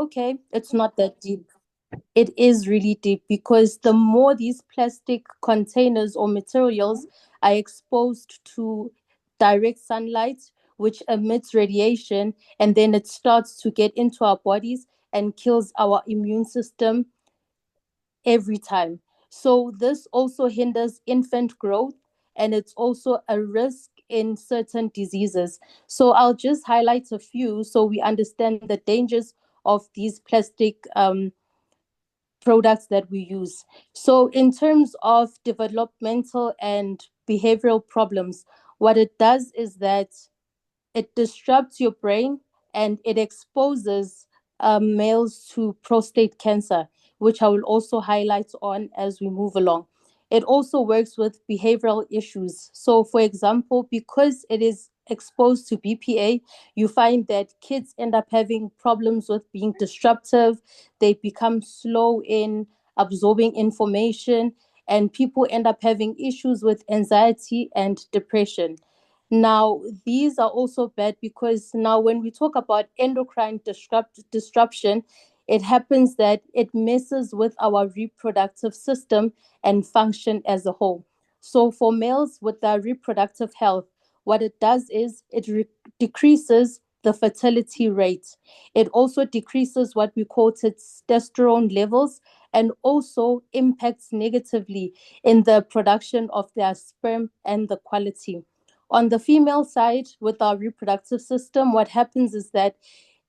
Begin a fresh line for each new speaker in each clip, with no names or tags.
okay, it's not that deep. It is really deep because the more these plastic containers or materials are exposed to direct sunlight, which emits radiation, and then it starts to get into our bodies and kills our immune system every time. So, this also hinders infant growth, and it's also a risk in certain diseases. So, I'll just highlight a few so we understand the dangers of these plastic products that we use. So, in terms of developmental and behavioral problems, what it does is that it disrupts your brain and it exposes males to prostate cancer, which I will also highlight on as we move along. It also works with behavioral issues. So, for example, because it is exposed to BPA, you find that kids end up having problems with being disruptive, they become slow in absorbing information, and people end up having issues with anxiety and depression. Now, these are also bad because now when we talk about endocrine disruption, it happens that it messes with our reproductive system and function as a whole. So, for males with their reproductive health, what it does is decreases the fertility rate. It also decreases what we call testosterone levels and also impacts negatively in the production of their sperm and the quality. On the female side, with our reproductive system, what happens is that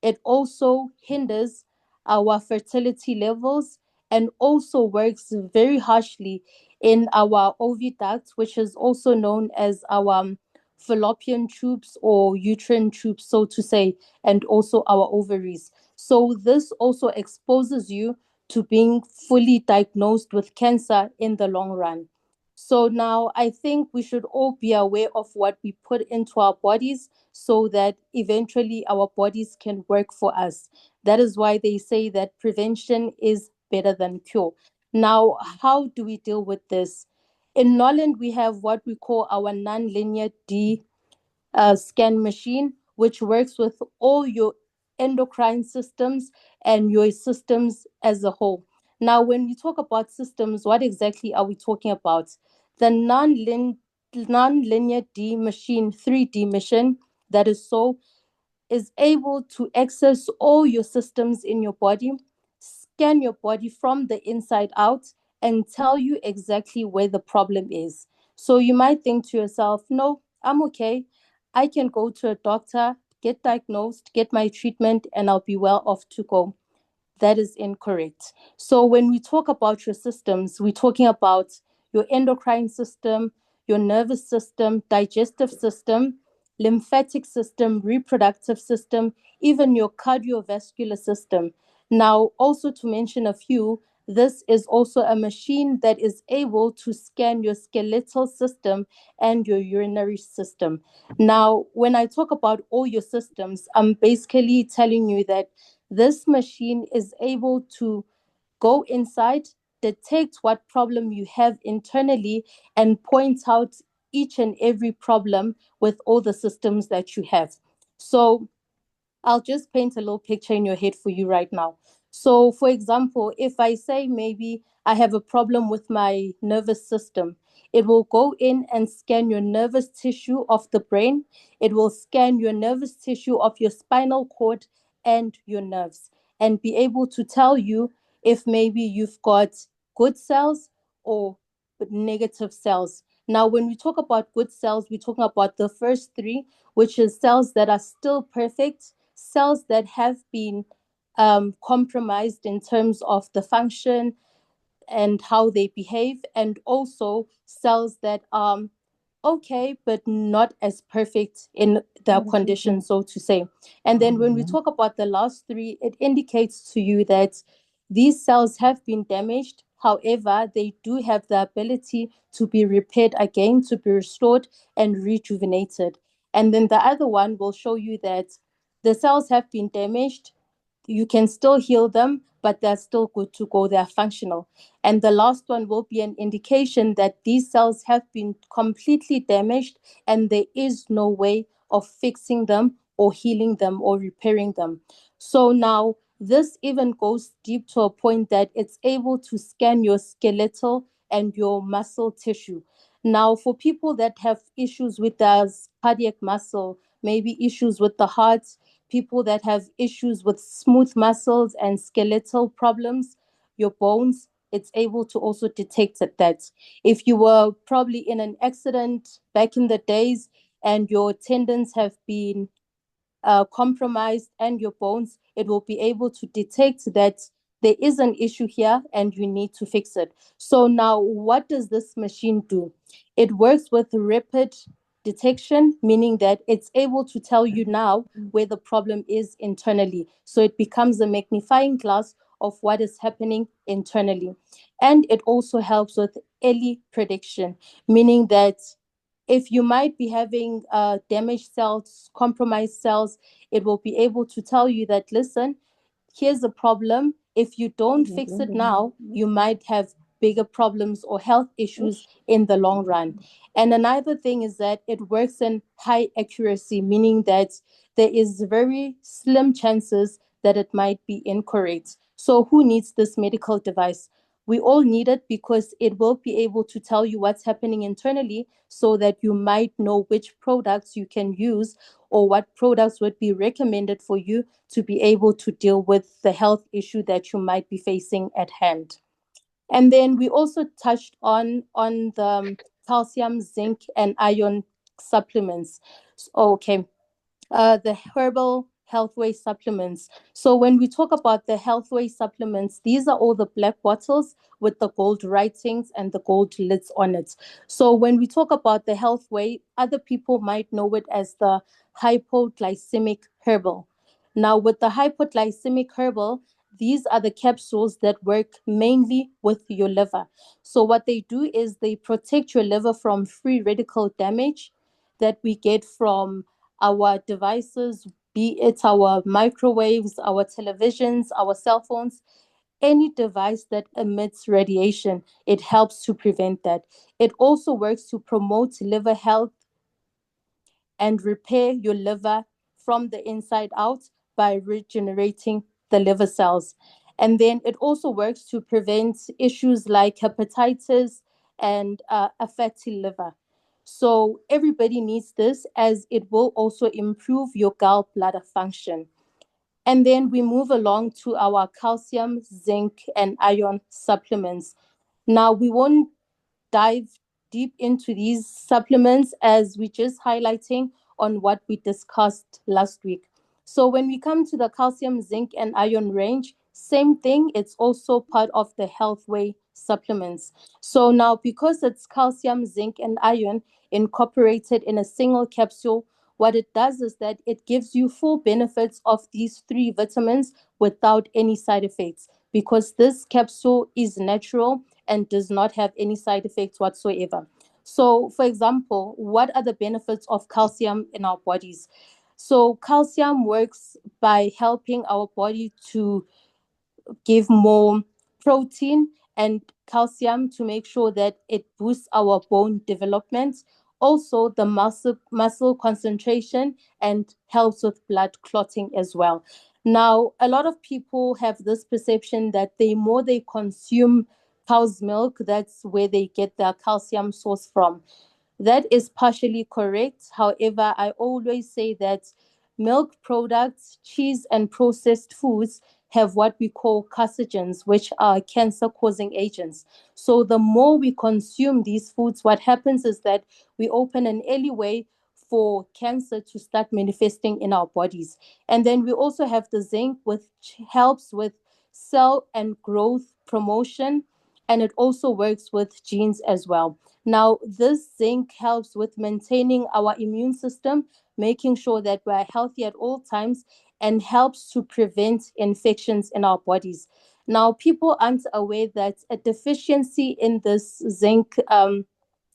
it also hinders our fertility levels and also works very harshly in our oviduct, which is also known as our fallopian tubes or uterine tubes, so to say, and also our ovaries. So, this also exposes you to being fully diagnosed with cancer in the long run. So now I think we should all be aware of what we put into our bodies so that eventually our bodies can work for us. That is why they say that prevention is better than cure. Now, how do we deal with this? In Norland, we have what we call our nonlinear D scan machine, which works with all your endocrine systems and your systems as a whole. Now, when we talk about systems, what exactly are we talking about? The non-linear D machine, 3D machine, that is so is able to access all your systems in your body, scan your body from the inside out, and tell you exactly where the problem is. So you might think to yourself, no, I'm okay. I can go to a doctor, get diagnosed, get my treatment, and I'll be well off to go. That is incorrect. So, when we talk about your systems, we're talking about your endocrine system, your nervous system, digestive system, lymphatic system, reproductive system, even your cardiovascular system. Now, also to mention a few, this is also a machine that is able to scan your skeletal system and your urinary system. Now, when I talk about all your systems, I'm basically telling you that this machine is able to go inside, detect what problem you have internally, and point out each and every problem with all the systems that you have. So, I'll just paint a little picture in your head for you right now. So, for example, if I say maybe I have a problem with my nervous system, it will go in and scan your nervous tissue of the brain. It will scan your nervous tissue of your spinal cord and your nerves and be able to tell you if maybe you've got good cells or negative cells. Now, when we talk about good cells, we're talking about the first three, which is cells that are still perfect, cells that have been compromised in terms of the function and how they behave, and also cells that are okay, but not as perfect in their condition, so to say. And then when we talk about the last three, it indicates to you that these cells have been damaged. However, they do have the ability to be repaired again, to be restored and rejuvenated. And then the other one will show you that the cells have been damaged. You can still heal them, but they're still good to go. They're functional. And the last one will be an indication that these cells have been completely damaged and there is no way of fixing them or healing them or repairing them. So now, This even goes deep to a point that it's able to scan your skeletal and your muscle tissue. Now, for people that have issues with the cardiac muscle, maybe issues with the heart, people that have issues with smooth muscles and skeletal problems, your bones, it's able to also detect that. If you were probably in an accident back in the days and your tendons have been compromised and your bones, it will be able to detect that there is an issue here and you need to fix it. So now, what does this machine do? It works with rapid detection, meaning that it's able to tell you now where the problem is internally. So it becomes a magnifying glass of what is happening internally. And it also helps with early prediction, meaning that if you might be having damaged cells, compromised cells, it will be able to tell you that, listen, here's the problem. If you don't fix it now, you might have bigger problems or health issues in the long run. And another thing is that it works in high accuracy, meaning that there is very slim chances that it might be incorrect. So who needs this medical device? We all need it because it will be able to tell you what's happening internally so that you might know which products you can use or what products would be recommended for you to be able to deal with the health issue that you might be facing at hand. And then we also touched on the calcium, zinc, and iron supplements. Okay, the herbal healthway supplements. So when we talk about the healthway supplements, these are all the black bottles with the gold writings and the gold lids on it. So when we talk about the healthway, other people might know it as the hypoglycemic herbal. Now with the hypoglycemic herbal, these are the capsules that work mainly with your liver. So what they do is they protect your liver from free radical damage that we get from our devices, be it our microwaves, our televisions, our cell phones, any device that emits radiation, it helps to prevent that. It also works to promote liver health and repair your liver from the inside out by regenerating the liver cells. And then it also works to prevent issues like hepatitis and a fatty liver. So everybody needs this as it will also improve your gallbladder function. And then we move along to our calcium, zinc, and iron supplements. Now, we won't dive deep into these supplements as we just highlighting on what we discussed last week. So when we come to the calcium, zinc, and iron range, same thing, it's also part of the Healthway supplements. So now because it's calcium, zinc, and iron incorporated in a single capsule, what it does is that it gives you full benefits of these three vitamins without any side effects because this capsule is natural and does not have any side effects whatsoever. So, for example, what are the benefits of calcium in our bodies? So, calcium works by helping our body to give more protein and calcium to make sure that it boosts our bone development, also the muscle concentration, and helps with blood clotting as well. Now, a lot of people have this perception that the more they consume cow's milk, that's where they get their calcium source from. That is partially correct. However, I always say that milk products, cheese, and processed foods have what we call carcinogens, which are cancer causing agents. So, the more we consume these foods, what happens is that we open an alleyway for cancer to start manifesting in our bodies. And then we also have the zinc, which helps with cell and growth promotion, and it also works with genes as well. Now, this zinc helps with maintaining our immune system, making sure that we're healthy at all times, and helps to prevent infections in our bodies. Now, people aren't aware that a deficiency in this zinc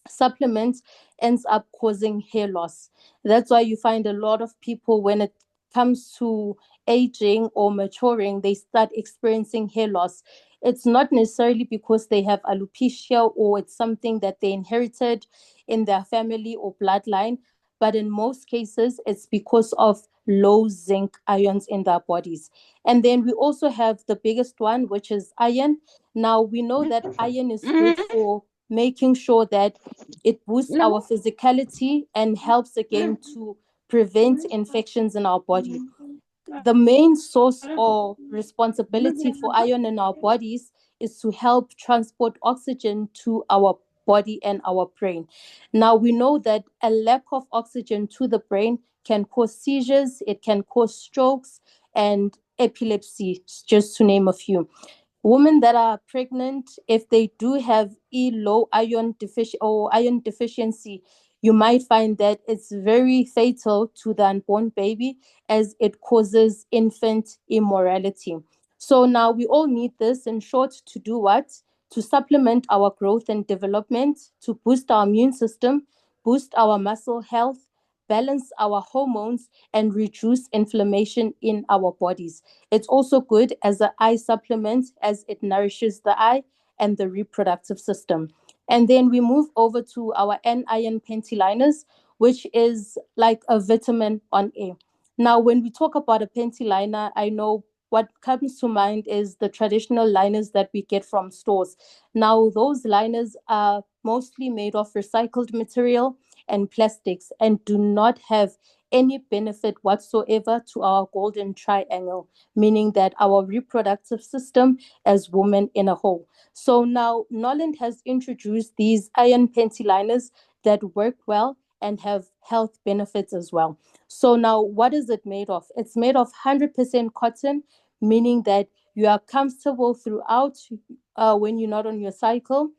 supplement ends up causing hair loss. That's why you find a lot of people, when it comes to aging or maturing, they start experiencing hair loss. It's not necessarily because they have alopecia or it's something that they inherited in their family or bloodline, but in most cases, it's because of low zinc ions in their bodies. And then we also have the biggest one, which is iron. Now, we know that iron is good for making sure that it boosts our physicality and helps again to prevent infections in our body. The main source or responsibility for iron in our bodies is to help transport oxygen to our body and our brain. Now, we know that a lack of oxygen to the brain can cause seizures, it can cause strokes, and epilepsy, just to name a few. Women that are pregnant, if they do have low iron iron deficiency, you might find that it's very fatal to the unborn baby, as it causes infant immorality. So now we all need this, in short, to do what? To supplement our growth and development, to boost our immune system, boost our muscle health, balance our hormones, and reduce inflammation in our bodies. It's also good as an eye supplement, as it nourishes the eye and the reproductive system. And then we move over to our N-iron pentyliners, which is like a vitamin on A. Now, when we talk about a pentyliner, I know what comes to mind is the traditional liners that we get from stores. Now, those liners are mostly made of recycled material and plastics and do not have any benefit whatsoever to our golden triangle, meaning that our reproductive system as women in a whole. So now Norland has introduced these iron pentyliners that work well and have health benefits as well. So now what is it made of? It's made of 100% cotton, meaning that you are comfortable throughout when you're not on your cycle,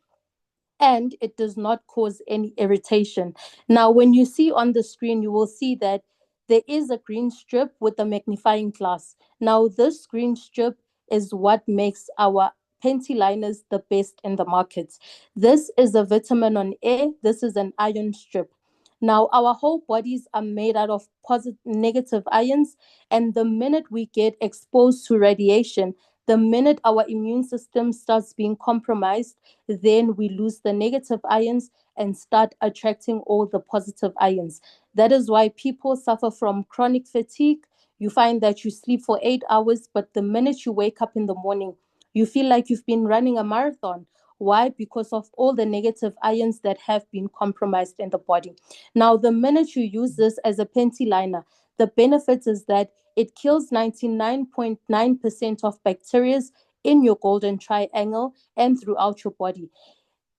and it does not cause any irritation. Now, when you see on the screen, you will see that there is a green strip with a magnifying glass. Now, this green strip is what makes our panty liners the best in the market. This is a vitamin on A, this is an iron strip. Now, our whole bodies are made out of positive, negative ions, and the minute we get exposed to radiation, the minute our immune system starts being compromised, then we lose the negative ions and start attracting all the positive ions. That is why people suffer from chronic fatigue. You find that you sleep for 8 hours, but the minute you wake up in the morning, you feel like you've been running a marathon. Why? Because of all the negative ions that have been compromised in the body. Now, the minute you use this as a panty liner, the benefit is that it kills 99.9% of bacteria in your golden triangle and throughout your body.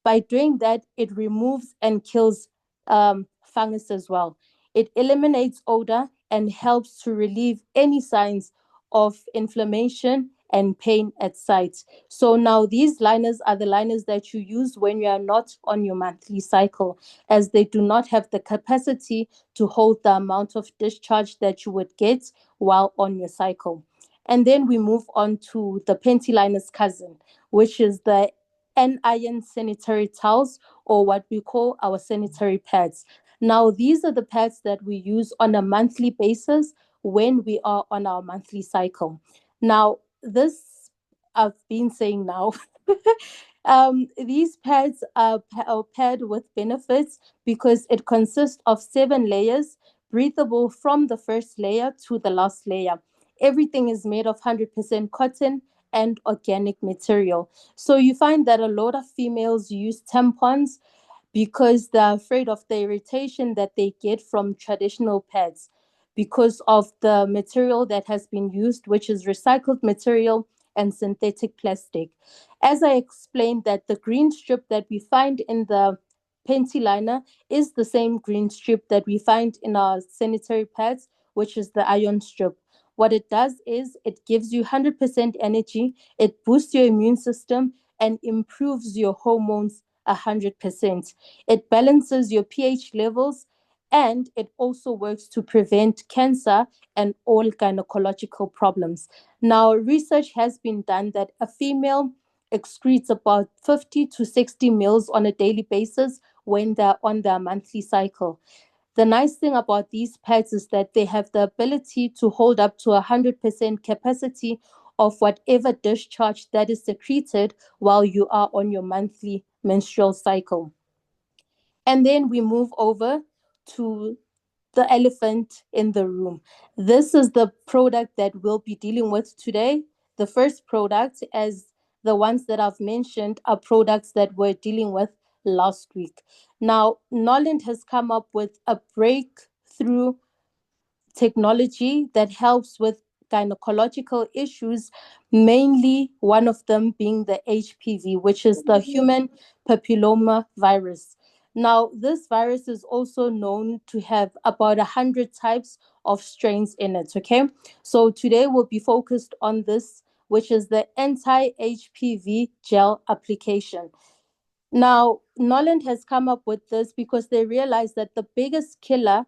By doing that, it removes and kills fungus as well. It eliminates odor and helps to relieve any signs of inflammation and pain at sight. So now these liners are the liners that you use when you are not on your monthly cycle, as they do not have the capacity to hold the amount of discharge that you would get while on your cycle. And then we move on to the panty liner's cousin, which is the anion sanitary towels, or what we call our sanitary pads. Now, these are the pads that we use on a monthly basis when we are on our monthly cycle. Now, this I've been saying now. These pads are paired with benefits because it consists of 7 layers, breathable from the first layer to the last layer. Everything is made of 100% cotton and organic material. So you find that a lot of females use tampons because they're afraid of the irritation that they get from traditional pads because of the material that has been used, which is recycled material and synthetic plastic. As I explained, that the green strip that we find in the panty liner is the same green strip that we find in our sanitary pads, which is the iron strip. What it does is it gives you 100% energy, it boosts your immune system, and improves your hormones 100%. It balances your pH levels, and it also works to prevent cancer and all gynecological problems. Now, research has been done that a female excretes about 50 to 60 mils on a daily basis when they're on their monthly cycle. The nice thing about these pads is that they have the ability to hold up to 100% capacity of whatever discharge that is secreted while you are on your monthly menstrual cycle. And then we move over to the elephant in the room. This is the product that we'll be dealing with today. The first product, as the ones that I've mentioned, are products that we're dealing with last week. Now, Norland has come up with a breakthrough technology that helps with gynecological issues, mainly one of them being the HPV, which is the human papilloma virus. Now, this virus is also known to have about 100 types of strains in it. Okay. So today we'll be focused on this, which is the anti HPV gel application. Now, Noland has come up with this because they realized that the biggest killer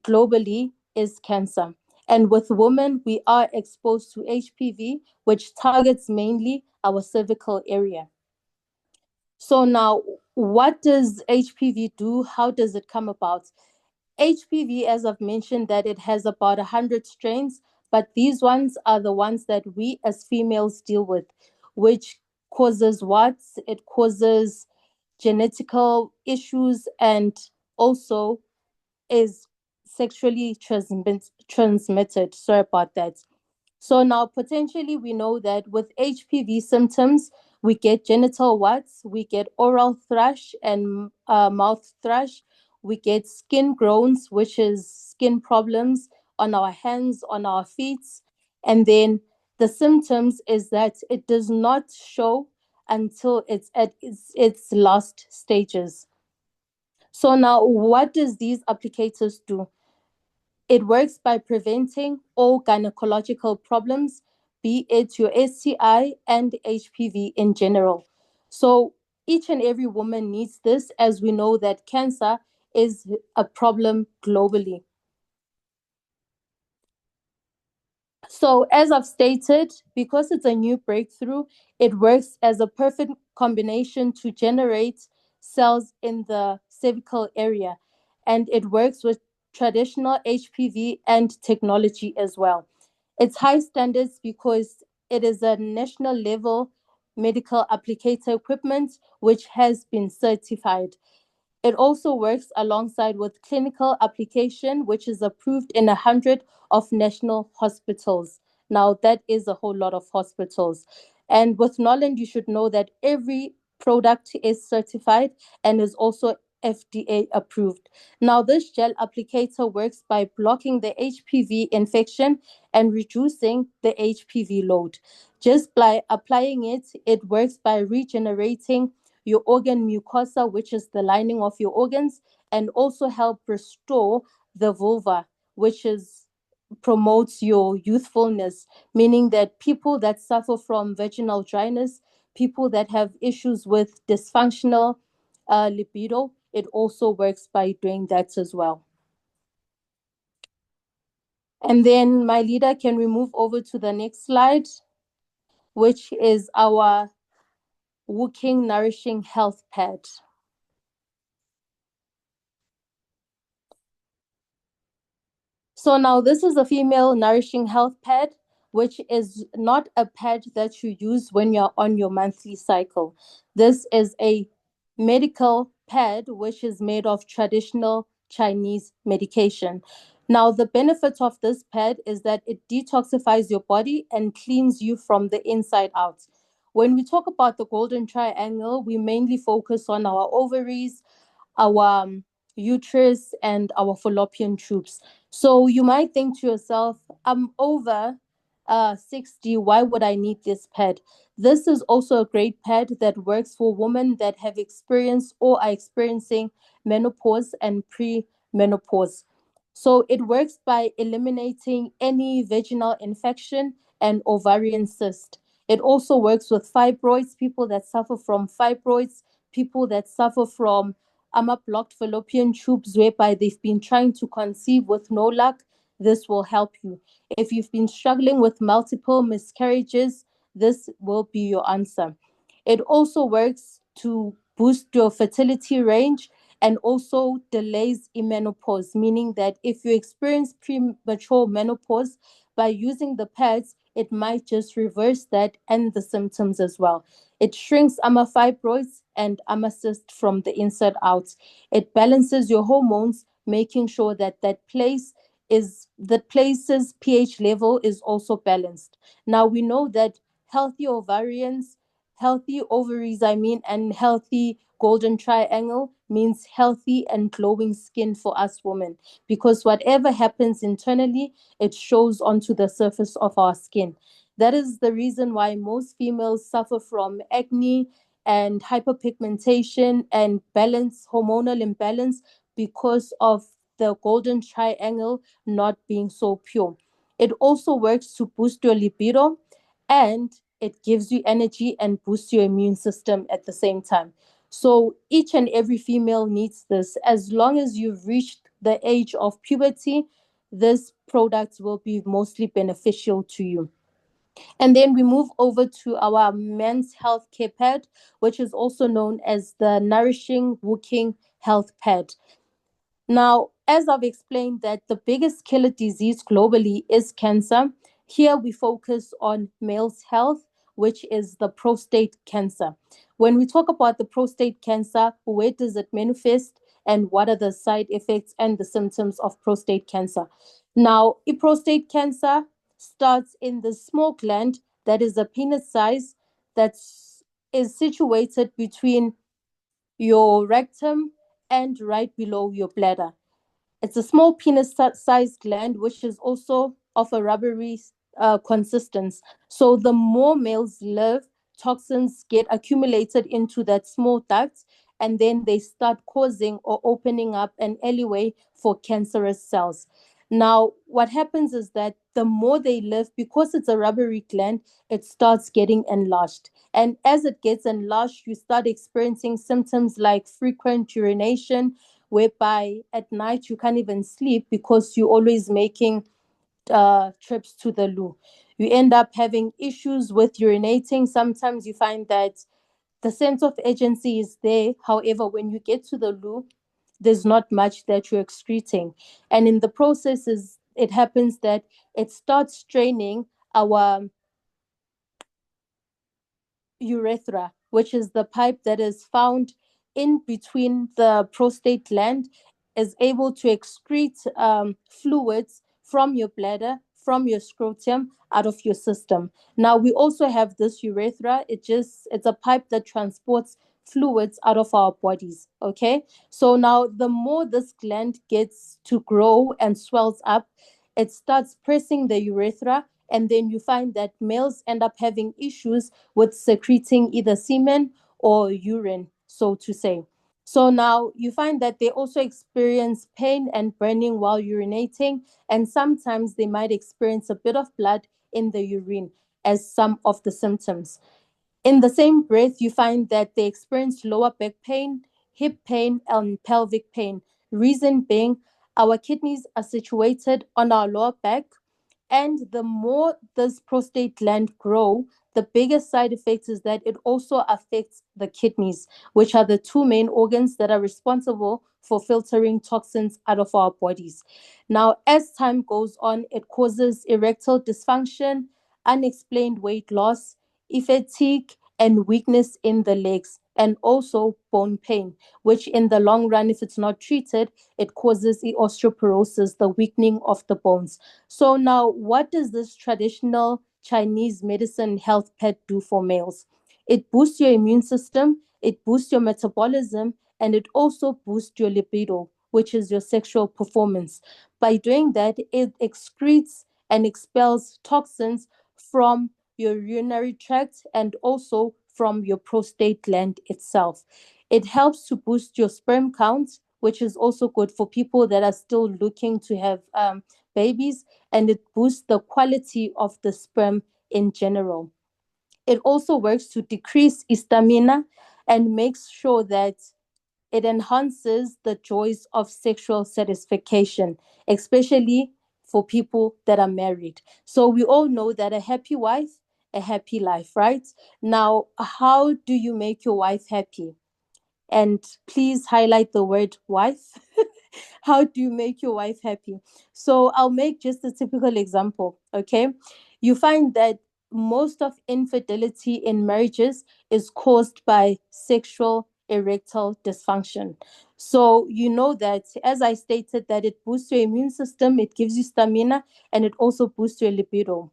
globally is cancer. And with women, we are exposed to HPV, which targets mainly our cervical area. So, now what does HPV do? How does it come about? HPV, as I've mentioned, that it has about 100 strains, but these ones are the ones that we as females deal with, which causes what? It causes genetical issues and also is sexually transmitted. Sorry about that. So now potentially we know that with HPV symptoms, we get genital warts, we get oral thrush and mouth thrush, we get skin groans, which is skin problems on our hands, on our feet. And then the symptoms is that it does not show until it's at its last stages. So now what does these applicators do? It works by preventing all gynecological problems, be it your STI and HPV in general. So each and every woman needs this, as we know that cancer is a problem globally. So, as I've stated, because it's a new breakthrough, it works as a perfect combination to generate cells in the cervical area. And it works with traditional HPV and technology as well. It's high standards because it is a national level medical applicator equipment which has been certified. It also works alongside with clinical application, which is approved in 100 of national hospitals. Now, that is a whole lot of hospitals. And with Norland, you should know that every product is certified and is also FDA approved. Now, this gel applicator works by blocking the HPV infection and reducing the HPV load. Just by applying it, it works by regenerating your organ mucosa, which is the lining of your organs, and also help restore the vulva, which is promotes your youthfulness, meaning that people that suffer from vaginal dryness, people that have issues with dysfunctional libido, it also works by doing that as well. And then, my leader, can we move over to the next slide, which is our Working Nourishing Health Pad. So now this is a female nourishing health pad, which is not a pad that you use when you're on your monthly cycle. This is a medical pad, which is made of traditional Chinese medication. Now, the benefit of this pad is that it detoxifies your body and cleans you from the inside out. When we talk about the golden triangle, we mainly focus on our ovaries, our uterus, and our fallopian tubes. So you might think to yourself, I'm over 60. Why would I need this pad? This is also a great pad that works for women that have experienced or are experiencing menopause and pre-menopause. So it works by eliminating any vaginal infection and ovarian cyst. It also works with fibroids, people that suffer from fibroids, people that suffer from blocked fallopian tubes, whereby they've been trying to conceive with no luck. This will help you. If you've been struggling with multiple miscarriages, this will be your answer. It also works to boost your fertility range and also delays menopause, meaning that if you experience premature menopause, by using the pads, it might just reverse that and the symptoms as well. It shrinks fibroids and cysts from the inside out. It balances your hormones, making sure that the place's pH level is also balanced. Now we know that healthy ovarians, healthy ovaries, and healthy golden triangle means healthy and glowing skin for us women, because whatever happens internally, it shows onto the surface of our skin. That is the reason why most females suffer from acne and hyperpigmentation and hormonal imbalance, because of the golden triangle not being so pure. It also works to boost your libido, and it gives you energy and boosts your immune system at the same time. So each and every female needs this. As long as you've reached the age of puberty, this product will be mostly beneficial to you. And then we move over to our men's health care pad, which is also known as the Nourishing Wooking Health Pad. Now, as I've explained, that the biggest killer disease globally is cancer, here we focus on male's health, which is the prostate cancer. When we talk about the prostate cancer, where does it manifest and what are the side effects and the symptoms of prostate cancer? Now, prostate cancer starts in the small gland that is a peanut size, that is situated between your rectum and right below your bladder. It's a small penis-sized gland, which is also of a rubbery consistence. So the more males live, toxins get accumulated into that small duct, and then they start causing or opening up an alleyway for cancerous cells. Now, what happens is that the more they live, because it's a rubbery gland, it starts getting enlarged. And as it gets enlarged, you start experiencing symptoms like frequent urination, whereby at night you can't even sleep because you're always making trips to the loo. You end up having issues with urinating. Sometimes you find that the sense of urgency is there. However, when you get to the loo, there's not much that you're excreting. And in the processes, it happens that it starts straining our urethra, which is the pipe that is found in between the prostate gland, is able to excrete fluids from your bladder, from your scrotum, out of your system. Now we also have this urethra. It's a pipe that transports fluids out of our bodies. Okay. So now the more this gland gets to grow and swells up, it starts pressing the urethra, and then you find that males end up having issues with secreting either semen or urine, so to say. So now you find that they also experience pain and burning while urinating, and sometimes they might experience a bit of blood in the urine as some of the symptoms. In the same breath, you find that they experience lower back pain, hip pain, and pelvic pain. Reason being, our kidneys are situated on our lower back, and the more this prostate gland grow, the biggest side effect is that it also affects the kidneys, which are the two main organs that are responsible for filtering toxins out of our bodies. Now, as time goes on, it causes erectile dysfunction, unexplained weight loss, fatigue, and weakness in the legs, and also bone pain, which in the long run, if it's not treated, it causes the osteoporosis, the weakening of the bones. So now, what does this traditional Chinese medicine health pad do for males? It boosts your immune system, it boosts your metabolism, and it also boosts your libido, which is your sexual performance. By doing that, it excretes and expels toxins from your urinary tract and also from your prostate gland itself. It helps to boost your sperm count, which is also good for people that are still looking to have babies, and it boosts the quality of the sperm in general. It also works to decrease histamine and makes sure that it enhances the joys of sexual satisfaction, especially for people that are married. So we all know that a happy wife, a happy life, right? Now, how do you make your wife happy? And please highlight the word wife. How do you make your wife happy? So I'll make just a typical example, okay? You find that most of infidelity in marriages is caused by sexual erectile dysfunction. So you know that, as I stated, that it boosts your immune system, it gives you stamina, and it also boosts your libido.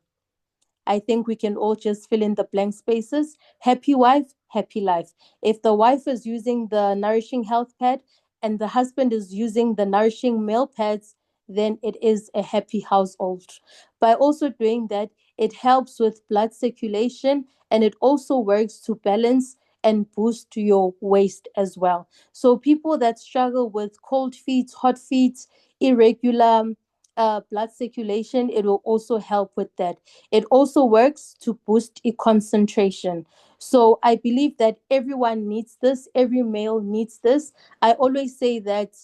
I think we can all just fill in the blank spaces. Happy wife, happy life. If the wife is using the nourishing health pad and the husband is using the nourishing male pads, then it is a happy household. By also doing that, it helps with blood circulation, and it also works to balance and boost your waist as well. So people that struggle with cold feet, hot feet, irregular blood circulation, it will also help with that. It also works to boost concentration. So I believe that everyone needs this, every male needs this. I always say that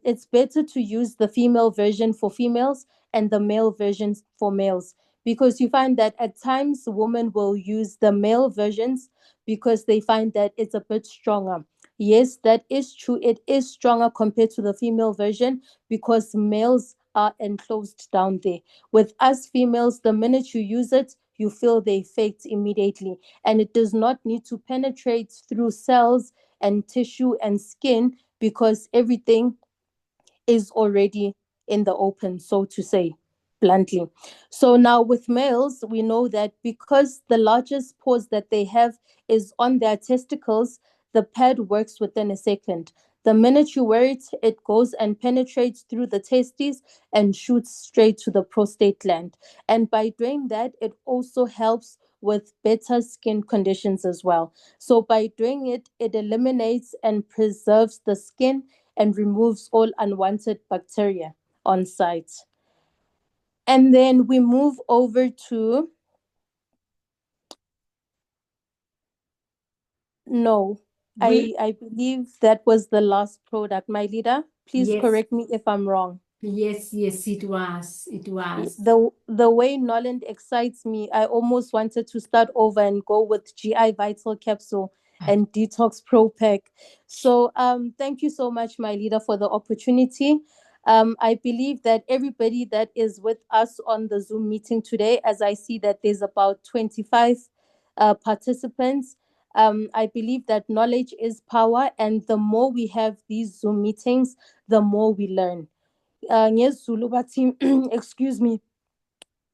it's better to use the female version for females and the male versions for males, because you find that at times women will use the male versions because they find that it's a bit stronger. Yes, that is true. It is stronger compared to the female version because males are enclosed down there. With us females, the minute you use it, you feel the effect immediately. And it does not need to penetrate through cells and tissue and skin because everything is already in the open, so to say, bluntly. So now with males, we know that because the largest pores that they have is on their testicles, the pad works within a second. The minute you wear it, it goes and penetrates through the testes and shoots straight to the prostate gland. And by doing that, it also helps with better skin conditions as well. So by doing it, it eliminates and preserves the skin and removes all unwanted bacteria on site. And then we move over to, no,
We
I believe that was the last product. My leader, please
yes,
correct me if I'm wrong.
yes, it was. It was.
The way Norland excites me, I almost wanted to start over and go with GI Vital Capsule and Detox Pro Pack. So thank you so much, my leader, for the opportunity. I believe that everybody that is with us on the Zoom meeting today, as I see that there's about 25 participants, I believe that knowledge is power, and the more we have these Zoom meetings, the more we learn. NgesiZulu bathi, excuse me,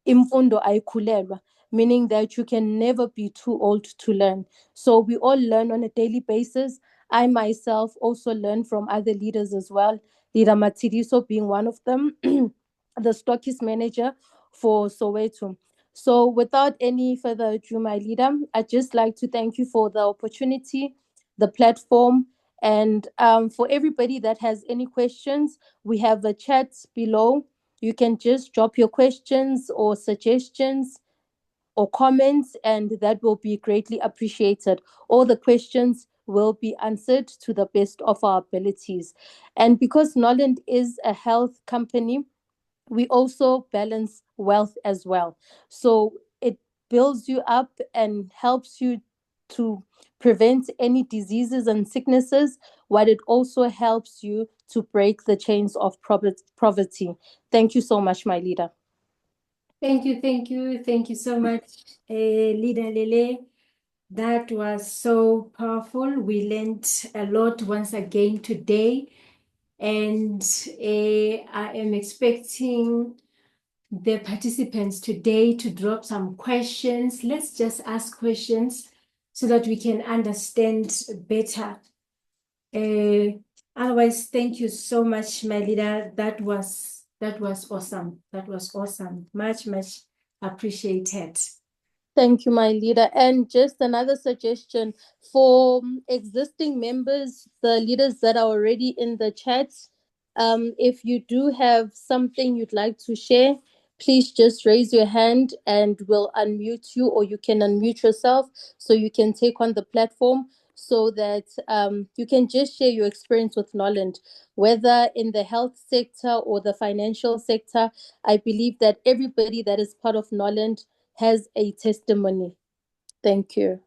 imfundo ayikhulelwa, meaning that you can never be too old to learn. So we all learn on a daily basis. I myself also learn from other leaders as well, Leader Matidiso being one of them, the stockist manager for Soweto. So without any further ado, my leader, I'd just like to thank you for the opportunity, the platform, and for everybody that has any questions, we have a chat below. You can just drop your questions or suggestions or comments, and that will be greatly appreciated. All the questions will be answered to the best of our abilities. And because Norland is a health company, we also balance wealth as well. So it builds you up and helps you to prevent any diseases and sicknesses, while it also helps you to break the chains of poverty. Thank you so much, my leader.
Thank you so much, Leader Lele. That was so powerful. We learned a lot once again today, and I am expecting the participants today to drop some questions. Let's just ask questions so that we can understand better. Otherwise, thank you so much, my leader. That was awesome. That was awesome. Much appreciated.
Thank you, my leader. And just another suggestion for existing members, the leaders that are already in the chat. If you do have something you'd like to share, please just raise your hand and we'll unmute you, or you can unmute yourself so you can take on the platform so that you can just share your experience with Norland, whether in the health sector or the financial sector. I believe that everybody that is part of Norland has a testimony. Thank you.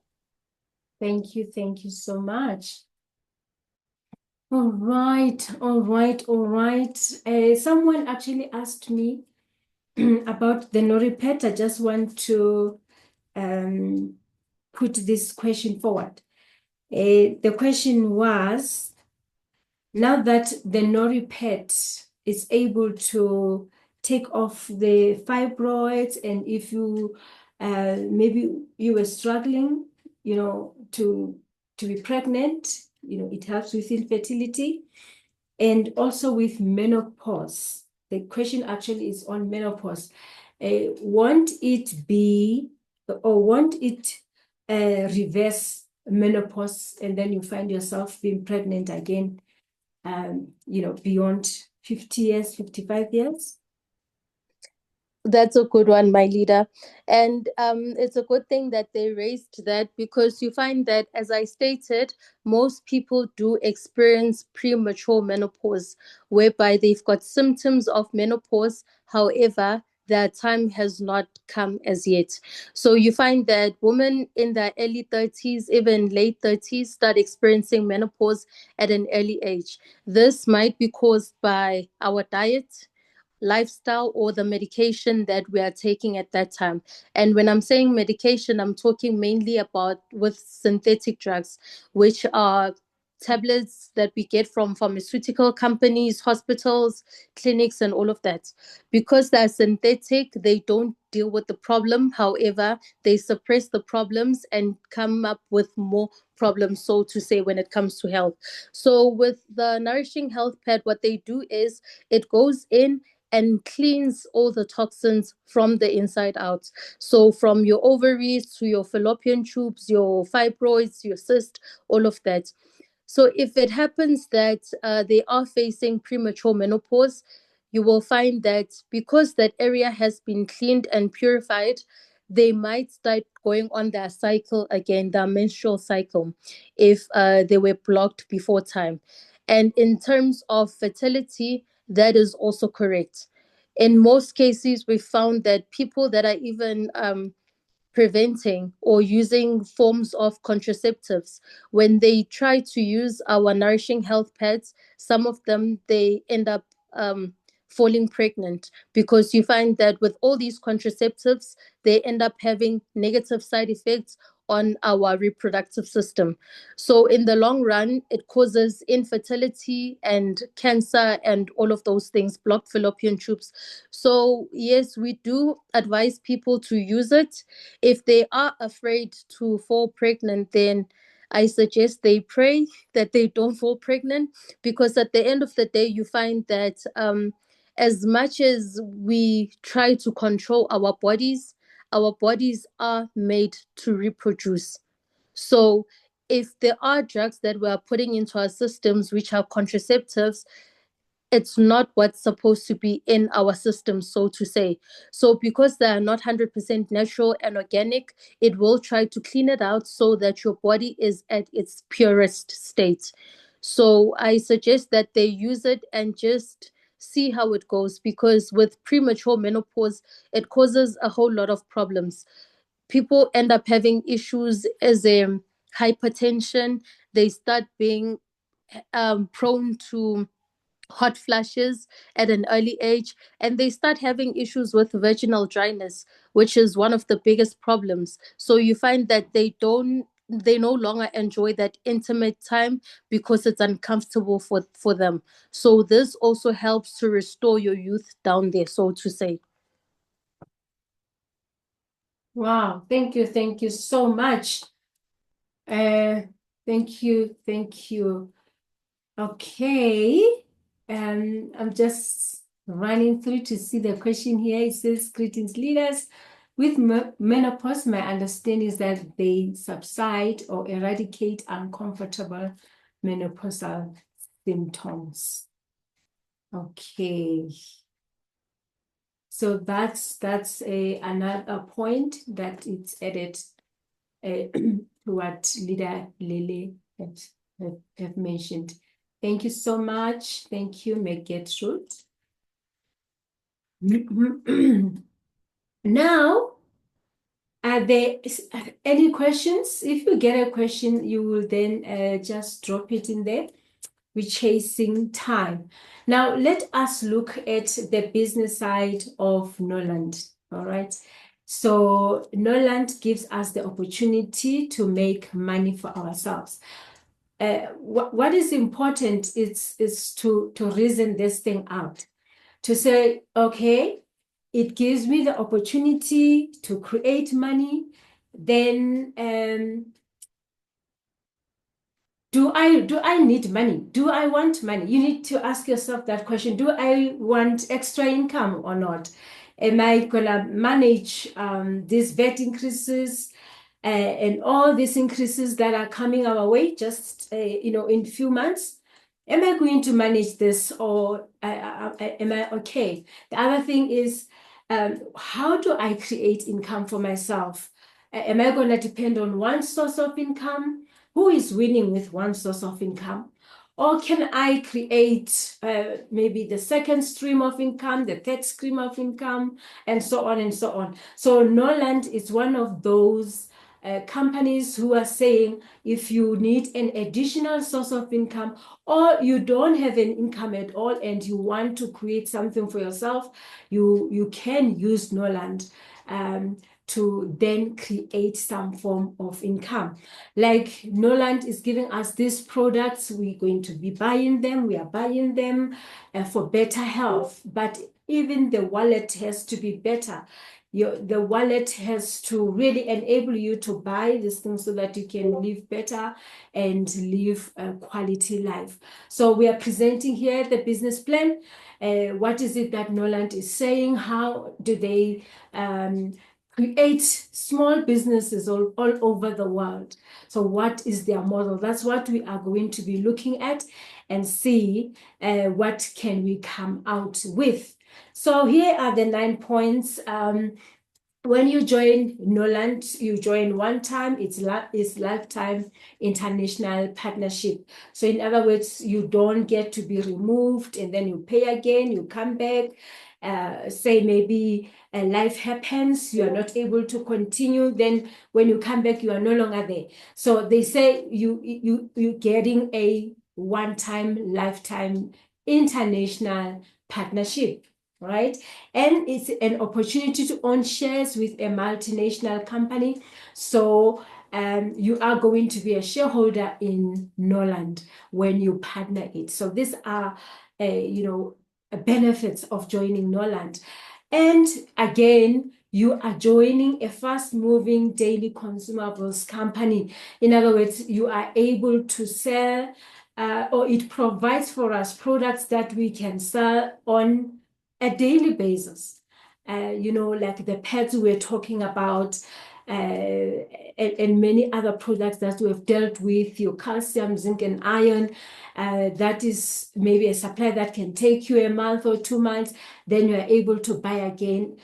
Thank you so much. All right. Someone actually asked me about the Noripet. I just want to put this question forward. The question was, now that the nori pet is able to take off the fibroids, and if you maybe you were struggling, to be pregnant, it helps with infertility and also with menopause. The question actually is on menopause. Won't it be, or won't it reverse menopause, and then you find yourself being pregnant again, beyond 50 years, 55 years?
That's a good one, my leader. And it's a good thing that they raised that, because you find that, as I stated, most people do experience premature menopause, whereby they've got symptoms of menopause. However, their time has not come as yet. So you find that women in their early 30s, even late 30s, start experiencing menopause at an early age. This might be caused by our diet, lifestyle, or the medication that we are taking at that time. And when I'm saying medication, I'm talking mainly about with synthetic drugs, which are tablets that we get from pharmaceutical companies, hospitals, clinics, and all of that. Because they're synthetic, they don't deal with the problem. However, they suppress the problems and come up with more problems, so to say, when it comes to health. So with the Nourishing Health Pad, what they do is it goes in and cleans all the toxins from the inside out. So from your ovaries to your fallopian tubes, your fibroids, your cyst, all of that. So if it happens that they are facing premature menopause, you will find that because that area has been cleaned and purified, they might start going on their cycle again, their menstrual cycle, if they were blocked before time. And in terms of fertility, that is also correct. In most cases, we found that people that are even preventing or using forms of contraceptives, when they try to use our Nourishing Health Pads, some of them, they end up falling pregnant, because you find that with all these contraceptives, they end up having negative side effects on our reproductive system. So in the long run, it causes infertility and cancer and all of those things, blocked fallopian tubes. So yes, we do advise people to use it. If they are afraid to fall pregnant, then I suggest they pray that they don't fall pregnant, because at the end of the day, you find that as much as we try to control our bodies are made to reproduce. So if there are drugs that we are putting into our systems, which are contraceptives, it's not what's supposed to be in our system, so to say. So because they are not 100% natural and organic, it will try to clean it out so that your body is at its purest state. So I suggest that they use it and just see how it goes, because with premature menopause, it causes a whole lot of problems. People end up having issues as hypertension. They start being prone to hot flashes at an early age, and they start having issues with vaginal dryness, which is one of the biggest problems. So you find that they no longer enjoy that intimate time because it's uncomfortable for them. So this also helps to restore your youth down there, so to say.
Wow, thank you so much. Uh, thank you. Okay, I'm just running through to see the question here. It says, greetings, leaders. With menopause, my understanding is that they subside or eradicate uncomfortable menopausal symptoms. Okay, so that's another point that it's added to what Leader Lele have mentioned. Thank you so much. Thank you, Megetrude. Now, are there any questions? If you get a question, you will then just drop it in there. We're chasing time. Now, let us look at the business side of Norland. All right. So Norland gives us the opportunity to make money for ourselves. What is important is to reason this thing out, to say, okay, it gives me the opportunity to create money. Then do I need money? Do I want money? You need to ask yourself that question. Do I want extra income or not? Am I gonna manage these VAT increases and all these increases that are coming our way just in few months? Am I going to manage this, or am I okay? The other thing is, how do I create income for myself? Am I going to depend on one source of income? Who is winning with one source of income? Or can I create maybe the second stream of income, the third stream of income, and so on and so on? So Norland is one of those companies who are saying if you need an additional source of income, or you don't have an income at all and you want to create something for yourself, you can use Norland to then create some form of income. Like Norland is giving us these products, we're going to be buying them, we are buying them for better health, but even the wallet has to be better. The wallet has to really enable you to buy these things so that you can live better and live a quality life. So we are presenting here the business plan. What is it that Norland is saying? How do they create small businesses all over the world? So what is their model? That's what we are going to be looking at and see what can we come out with. So here are the 9 points. When you join Norland, you join one time, it's lifetime international partnership. So in other words, you don't get to be removed and then you pay again, you come back. Say maybe life happens, you are not able to continue, then when you come back, you are no longer there. So they say you're getting a one-time lifetime international partnership, right? And it's an opportunity to own shares with a multinational company. So you are going to be a shareholder in Norland when you partner it. So these are, benefits of joining Norland. And again, you are joining a fast-moving daily consumables company. In other words, you are able to sell, or it provides for us products that we can sell on a daily basis. Like the pads we're talking about, and many other products that we have dealt with, your calcium, zinc, and iron. That is maybe a supply that can take you a month or 2 months. Then you are able to buy again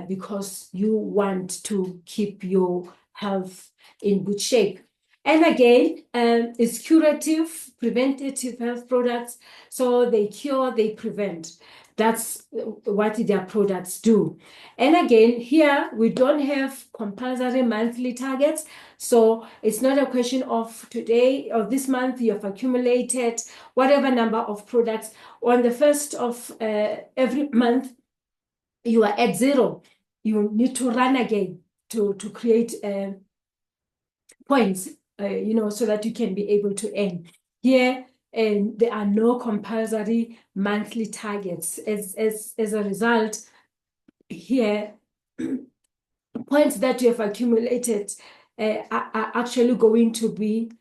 because you want to keep your health in good shape. And again, it's curative, preventative health products. So they cure, they prevent. That's what their products do. And again, here we don't have compulsory monthly targets. So it's not a question of today or this month you have accumulated whatever number of products. On the first of every month, you are at zero. You need to run again to create points, so that you can be able to earn. Here, and there are no compulsory monthly targets. As a result, here, points that you have accumulated are actually going to be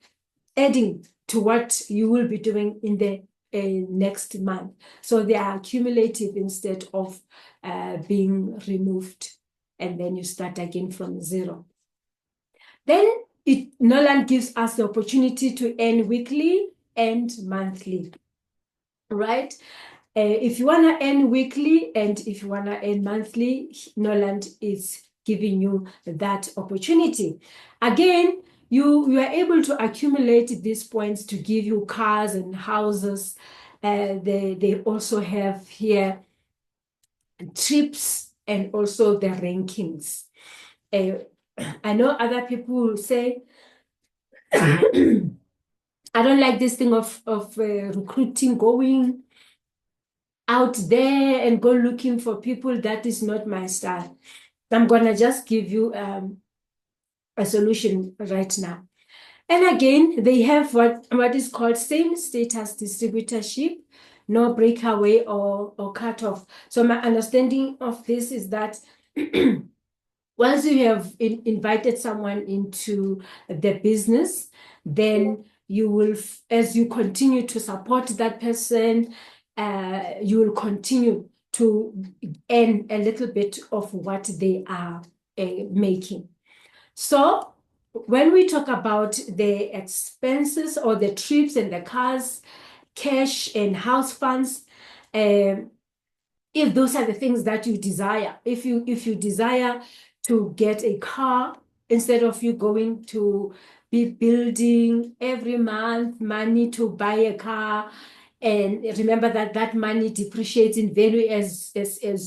adding to what you will be doing in the next month. So they are cumulative instead of being removed, and then you start again from zero. Then Norland gives us the opportunity to earn weekly and monthly, right? If you want to earn weekly and if you want to earn monthly, Norland is giving you that opportunity. Again, you are able to accumulate these points to give you cars and houses. They also have here trips and also the rankings. I know other people will say, I don't like this thing of recruiting, going out there and go looking for people. That is not my style. I'm gonna just give you a solution right now. And again, they have what is called same status distributorship, no breakaway or cut off. So my understanding of this is that once you have invited someone into the business, then you will, as you continue to support that person, you will continue to earn a little bit of what they are making. So when we talk about the expenses or the trips and the cars, cash and house funds, um, if those are the things that you desire, if you desire to get a car instead of you going to be building every month money to buy a car, and remember that that money depreciates in value as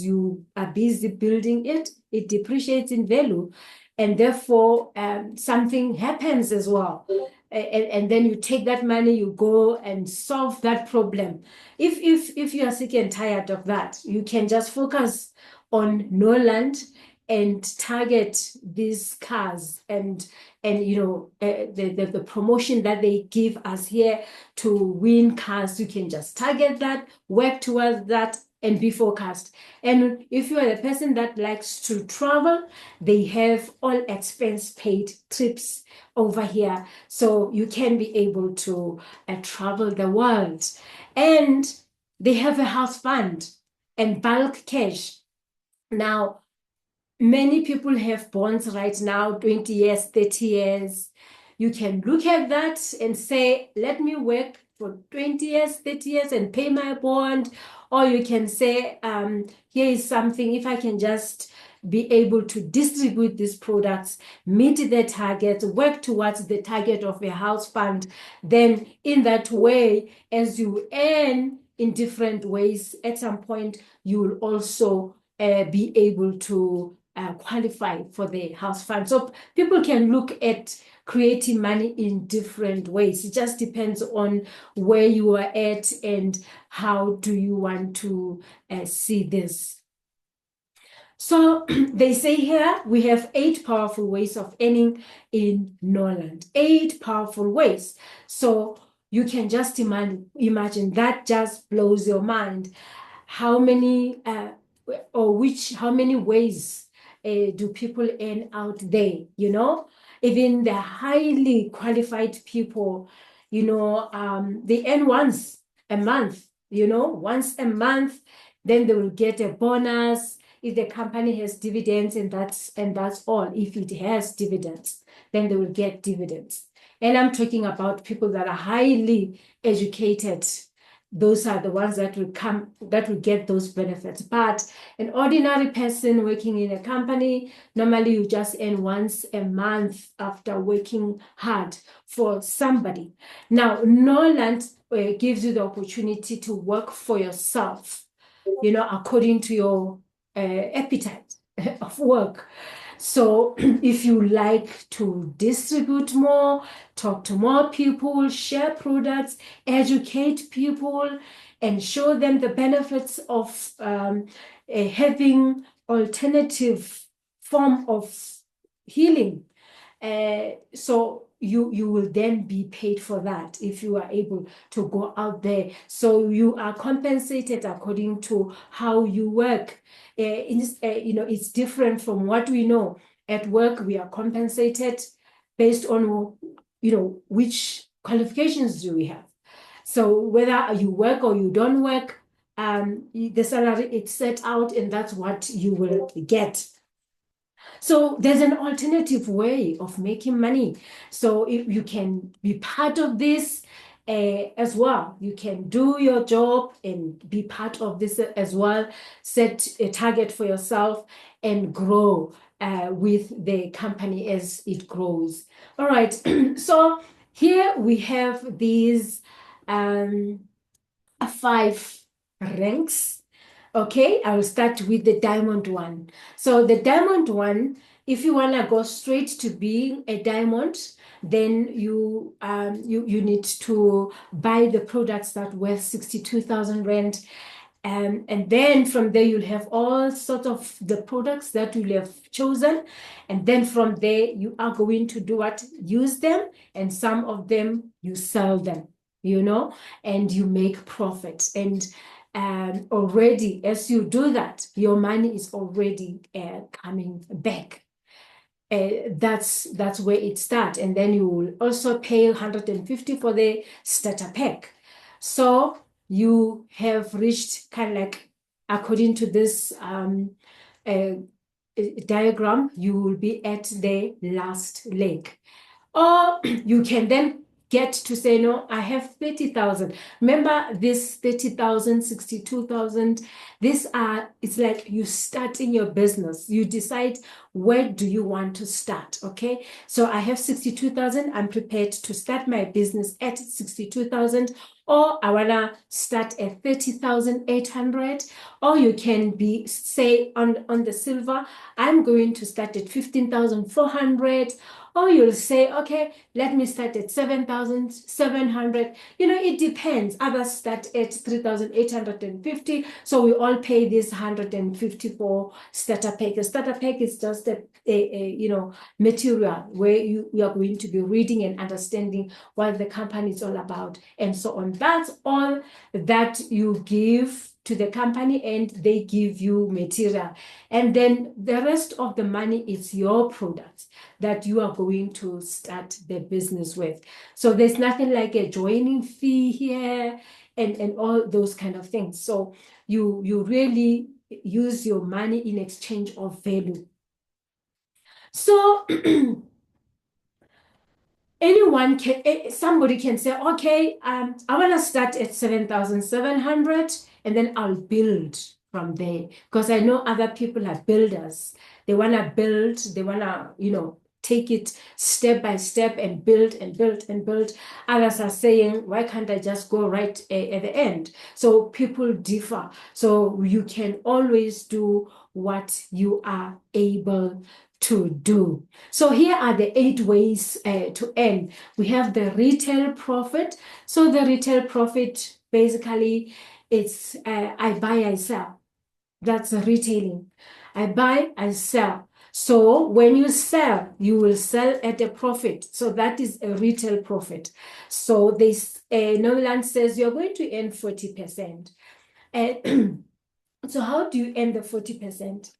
you are busy building it, it depreciates in value, and therefore something happens as well. And then you take that money, you go and solve that problem. If you are sick and tired of that, you can just focus on Norland and target these cars and you know the promotion that they give us here to win cars. You can just target that, work towards that, and be focused. And if you are a person that likes to travel, they have all expense paid trips over here, so you can be able to travel the world. And they have a house fund and bulk cash. Now, many people have bonds right now, 20 years, 30 years. You can look at that and say, let me work for 20 years, 30 years and pay my bond. Or you can say, here is something, if I can just be able to distribute these products, meet the target, work towards the target of a house fund, then in that way, as you earn in different ways, at some point, you will also be able to qualify for the house fund. So people can look at creating money in different ways. It just depends on where you are at and how do you want to see this. So they say here we have 8 powerful ways of earning in Norland. 8 powerful ways. So you can just imagine that just blows your mind. How many how many ways do people earn out there? You know, even the highly qualified people, you know, they earn once a month. You know, once a month, then they will get a bonus if the company has dividends, and that's all. If it has dividends, then they will get dividends. And I'm talking about people that are highly educated. Those are the ones that will get those benefits. But an ordinary person working in a company, normally you just earn once a month after working hard for somebody. Now, Norland gives you the opportunity to work for yourself, you know, according to your appetite of work. So if you like to distribute more, talk to more people, share products, educate people, and show them the benefits of having alternative form of healing, so you will then be paid for that if you are able to go out there. So you are compensated according to how you work. You know, it's different from what we know. At work, we are compensated based on, you know, which qualifications do we have. So whether you work or you don't work, the salary it's set out, and that's what you will get. So there's an alternative way of making money. So if you can be part of this as well. You can do your job and be part of this as well. Set a target for yourself and grow with the company as it grows. All right. So here we have these 5 ranks. Okay, I will start with the diamond one. So the diamond one, if you want to go straight to being a diamond, then you need to buy the products that worth 62,000 rand. And then from there, you'll have all sorts of the products that you'll have chosen. And then from there, you are going to do what? Use them. And some of them, you sell them, and you make profit. And already, as you do that, your money is already coming back. That's where it starts. And then you will also pay 150 for the starter pack. So you have reached kind of like, according to this diagram, you will be at the last leg. Or you can then get to say, no, I have 30,000. Remember this 30,000, 62,000. It's like you start in your business. You decide where do you want to start, okay? So I have 62,000. I'm prepared to start my business at 62,000. Or I want to start at 30,800. Or you can be, say, on the silver, I'm going to start at 15,400. Or you'll say, okay, let me start at 7,700. It depends. Others start at 3,850. So we all pay this 154 starter pack. A starter pack is just a material where you are going to be reading and understanding what the company is all about and so on. That's all that you give to the company, and they give you material. And then the rest of the money is your products that you are going to start the business with. So there's nothing like a joining fee here and all those kind of things. So you really use your money in exchange of value. So somebody can say, okay, I want to start at 7,700 and then I'll build from there, because I know other people are builders. They want to build, they want to, take it step by step and build and build and build. Others are saying, why can't I just go right at the end? So people differ. So you can always do what you are able to do. So here are the 8 ways to earn. We have the retail profit. So the retail profit, basically, it's I buy, I sell. That's retailing. I buy, I sell. So when you sell, you will sell at a profit. So that is a retail profit. So this Norland says you're going to earn 40%. And so how do you earn the 40%?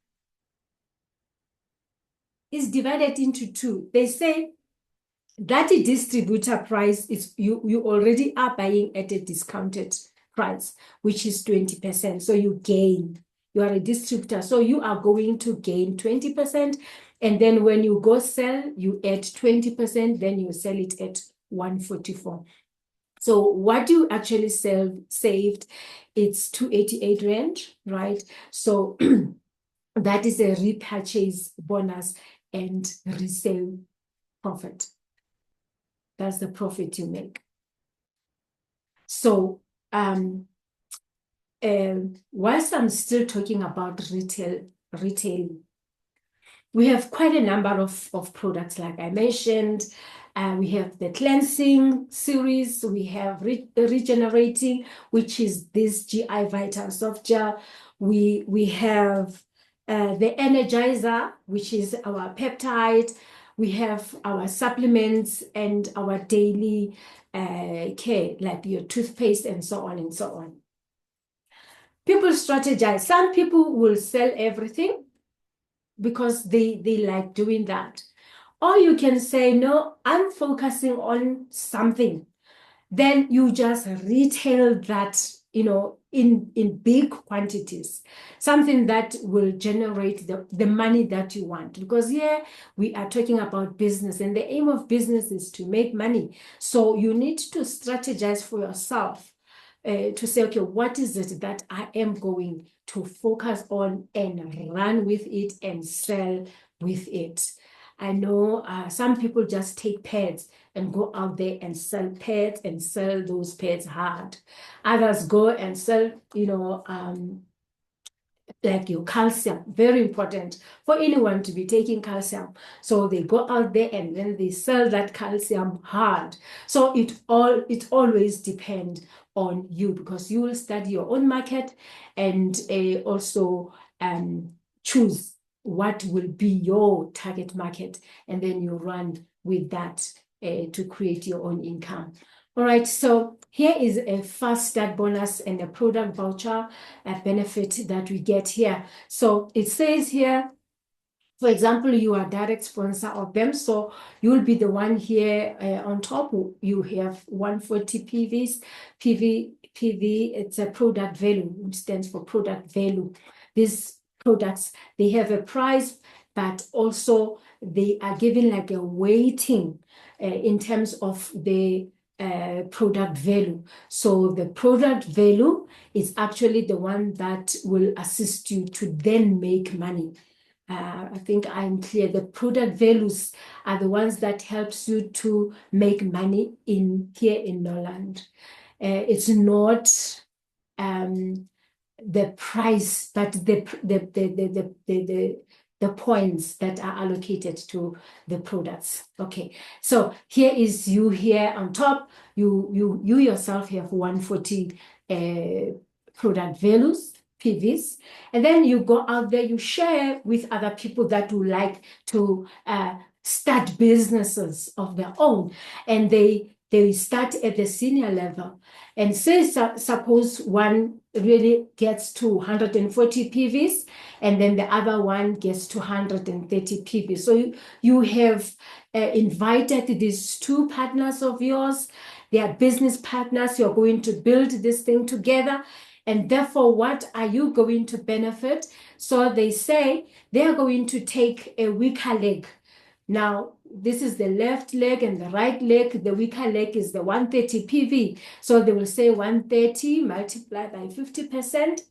It's divided into two. They say that the distributor price is you already are buying at a discounted price, which is 20%. So you gain. You are a distributor, so you are going to gain 20%. And then when you go sell, you add 20%, then you sell it at 144. So what you actually saved, it's 288 rand, right? So that is a repurchase bonus and resale profit. That's the profit you make. So whilst I'm still talking about retailing, we have quite a number of products, like I mentioned. We have the cleansing series. We have regenerating, which is this GI Vital Soft Gel. We have the energizer, which is our peptide. We have our supplements and our daily care, like your toothpaste and so on and so on. People strategize. Some people will sell everything because they like doing that. Or you can say, no, I'm focusing on something. Then you just retail that, in big quantities, something that will generate the money that you want. Because here we are talking about business, and the aim of business is to make money. So you need to strategize for yourself to say, okay, what is it that I am going to focus on and run with it and sell with it? I know some people just take pads and go out there and sell pads and sell those pads hard. Others go and sell, like your calcium, very important for anyone to be taking calcium. So they go out there and then they sell that calcium hard. So it always depends on you, because you will study your own market and also choose what will be your target market, and then you run with that to create your own income. All right, so here is a fast start bonus and a product voucher benefit that we get here. So it says here, for example, you are direct sponsor of them, so you'll be the one here on top. You have 140 PV, it's a product value, which stands for product value. These products, they have a price, but also they are given like a weighting in terms of the product value. So the product value is actually the one that will assist you to then make money. I think I'm clear. The product values are the ones that helps you to make money here in Norland. It's not the price, but the points that are allocated to the products. Okay, so here is you here on top. You yourself have 140 product values, PVs, and then you go out there, you share with other people that would like to start businesses of their own, and they start at the senior level. And say suppose one really gets to 140 PVs, and then the other one gets to 130 PVs. So you have invited these two partners of yours. They are business partners. You're going to build this thing together. And therefore, what are you going to benefit? So they say they are going to take a weaker leg. Now, this is the left leg and the right leg. The weaker leg is the 130 PV. So they will say 130 multiplied by 50%,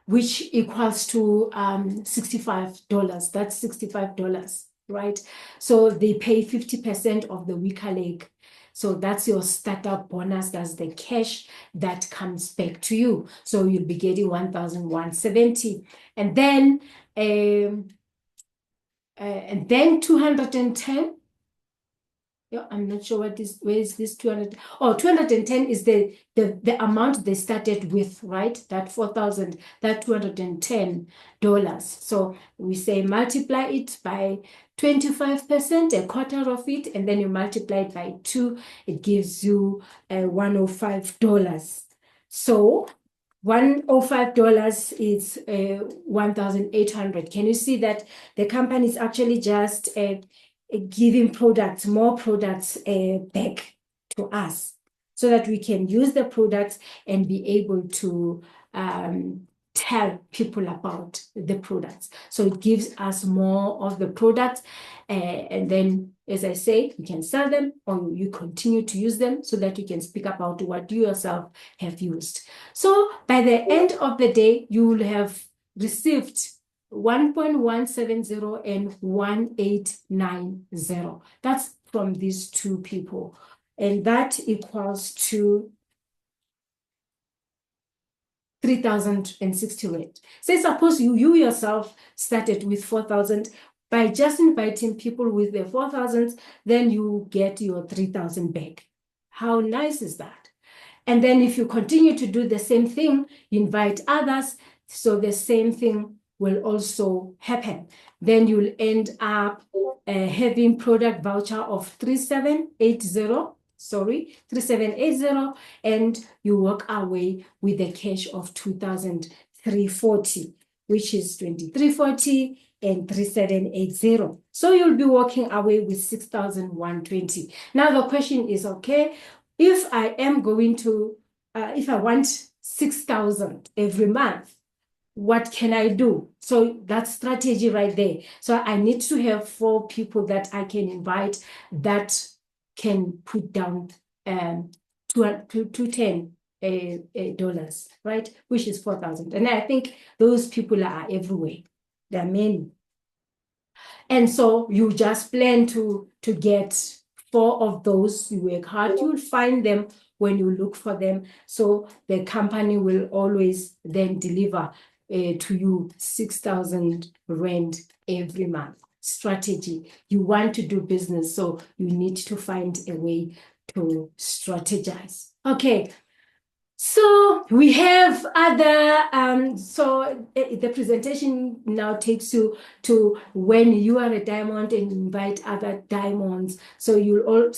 which equals to $65. That's $65, right? So they pay 50% of the weaker leg. So that's your startup bonus. That's the cash that comes back to you. So you'll be getting 1,170. And then 210. Yeah, I'm not sure where is this 200. Oh, 210 is the amount they started with, right? That 4,000, that $210. So we say multiply it by 25%, a quarter of it, and then you multiply it by 2, it gives you $105. So $105 is 1,800. Can you see that the company is actually just giving more products back to us, so that we can use the products and be able to tell people about the products. So it gives us more of the products, and then, as I say, you can sell them or you continue to use them, so that you can speak about what you yourself have used. So by the end of the day, you will have received 1.170 and 1,890. That's from these two people. And that equals to 3,068. Say suppose you yourself started with 4,000. By just inviting people with their 4,000, then you get your 3,000 back. How nice is that? And then if you continue to do the same thing, you invite others, so the same thing will also happen. Then you'll end up having product voucher of 3780, and you walk away with a cash of 2,340, which is 2,340 and 3,780. So you'll be walking away with 6,120. Now the question is, okay, if I am going to, if I want 6,000 every month, what can I do? So that's strategy right there. So I need to have 4 people that I can invite that can put down $210, right? Which is 4,000. And I think those people are everywhere. There are many. And so you just plan to get 4 of those. You work hard, you'll find them. When you look for them, so the company will always then deliver to you 6,000 rand every month. Strategy. You want to do business, so you need to find a way to strategize. Okay. So we have other, the presentation now takes you to when you are a diamond and invite other diamonds. So you all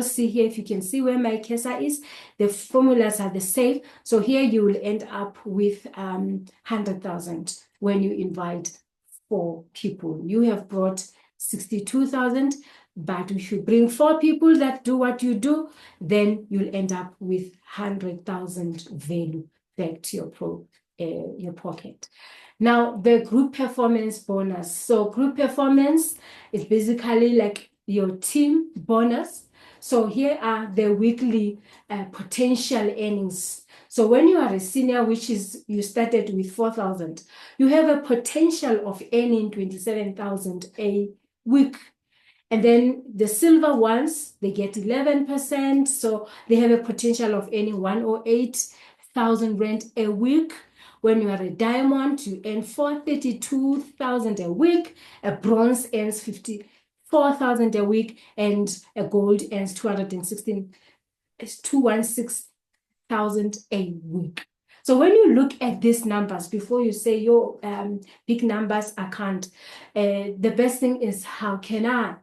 see here, if you can see where my cursor is, the formulas are the same. So here you will end up with 100,000 when you invite 4 people. You have brought 62,000, but if you bring 4 people that do what you do, then you'll end up with 100,000 value back to your pocket. Now, the group performance bonus. So group performance is basically like your team bonus. So here are the weekly potential earnings. So when you are a senior, which is you started with 4,000, you have a potential of earning 27,000 a week. And then the silver ones, they get 11%. So they have a potential of earning 108,000 rand a week. When you are a diamond, you earn 432,000 a week. A bronze earns 54,000 a week. And a gold earns 216,000 a week. So when you look at these numbers, before you say your big numbers, I can't. The best thing is, how can I?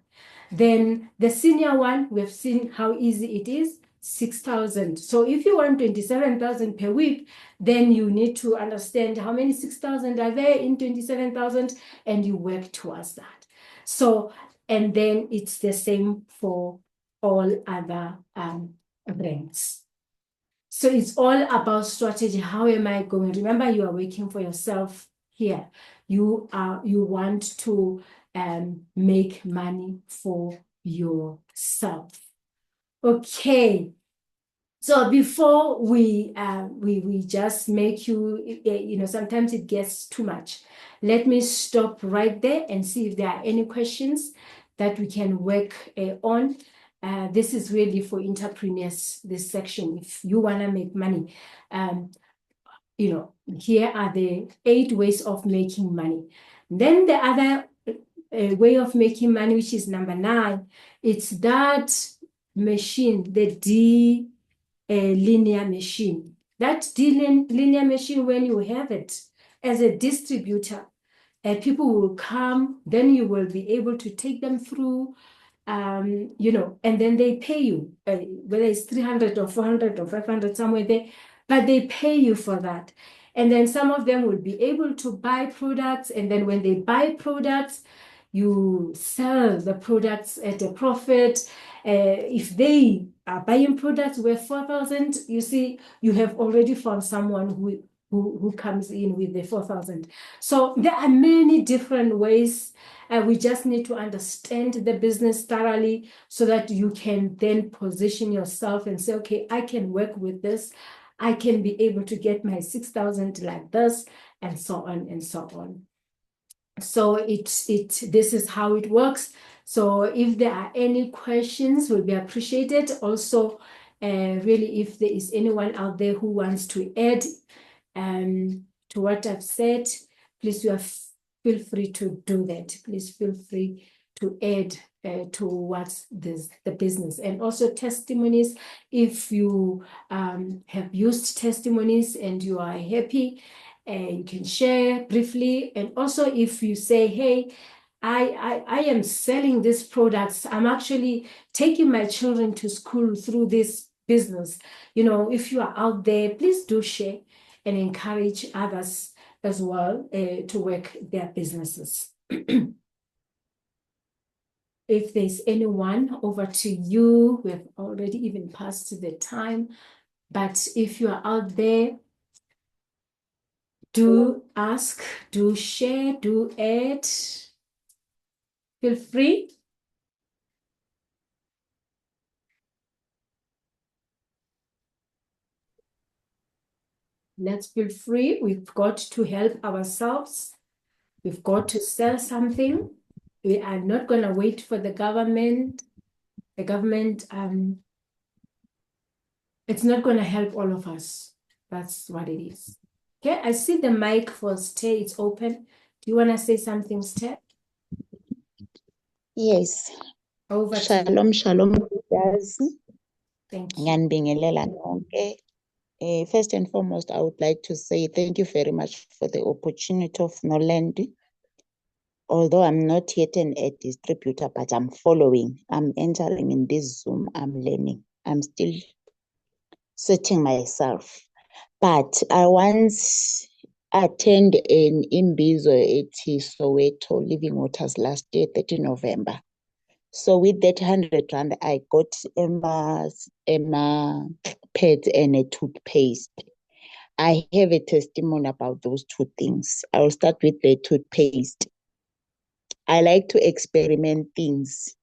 Then the senior one, we've seen how easy it is, 6,000. So if you want 27,000 per week, then you need to understand how many 6,000 are there in 27,000, and you work towards that. So, and then it's the same for all other brands. So it's all about strategy. How am I going? Remember, you are working for yourself here. You want to make money for yourself. Okay. So before we just make you, sometimes it gets too much. Let me stop right there and see if there are any questions that we can work on. This is really for entrepreneurs, this section. If you want to make money, here are the 8 ways of making money. Then the other way of making money, which is number 9, it's that machine, the D linear machine. That linear machine, when you have it as a distributor, people will come, then you will be able to take them through, and then they pay you, whether it's 300 or 400 or 500, somewhere there, but they pay you for that. And then some of them will be able to buy products, and then when they buy products, you sell the products at a profit. If they are buying products worth 4,000, you see, you have already found someone who comes in with the 4,000. So there are many different ways. We just need to understand the business thoroughly so that you can then position yourself and say, okay, I can work with this. I can be able to get my 6,000 like this, and so on and so on. So this is how it works. So if there are any questions, will be appreciated. Also, really, if there is anyone out there who wants to add to what I've said, please feel free to do that. Please feel free to add towards the business. And also testimonies, if you have used testimonies and you are happy, you can share briefly. And also if you say, hey, I am selling these products, I'm actually taking my children to school through this business. If you are out there, please do share and encourage others as well to work their businesses. If there's anyone, over to you. We've already even passed the time, but if you are out there, do ask, do share, do add. Feel free. Let's feel free. We've got to help ourselves. We've got to sell something. We are not going to wait for the government. The government, it's not going to help all of us. That's what it is. Okay, I see the mic for Stay, it's open. Do you want to say something, Stay?
Yes.
Over to you.
Shalom, shalom, leaders.
Thank you.
Ngiyanibingelela nonke. First and foremost, I would like to say thank you very much for the opportunity of Norland. Although I'm not yet a distributor, but I'm following. I'm entering in this Zoom. I'm learning. I'm still setting myself. But I once attended an imbizo at Soweto Living Waters last year, 30 November. So with that 100 rand, I got a pads and a toothpaste. I have a testimony about those two things. I'll start with the toothpaste. I like to experiment things.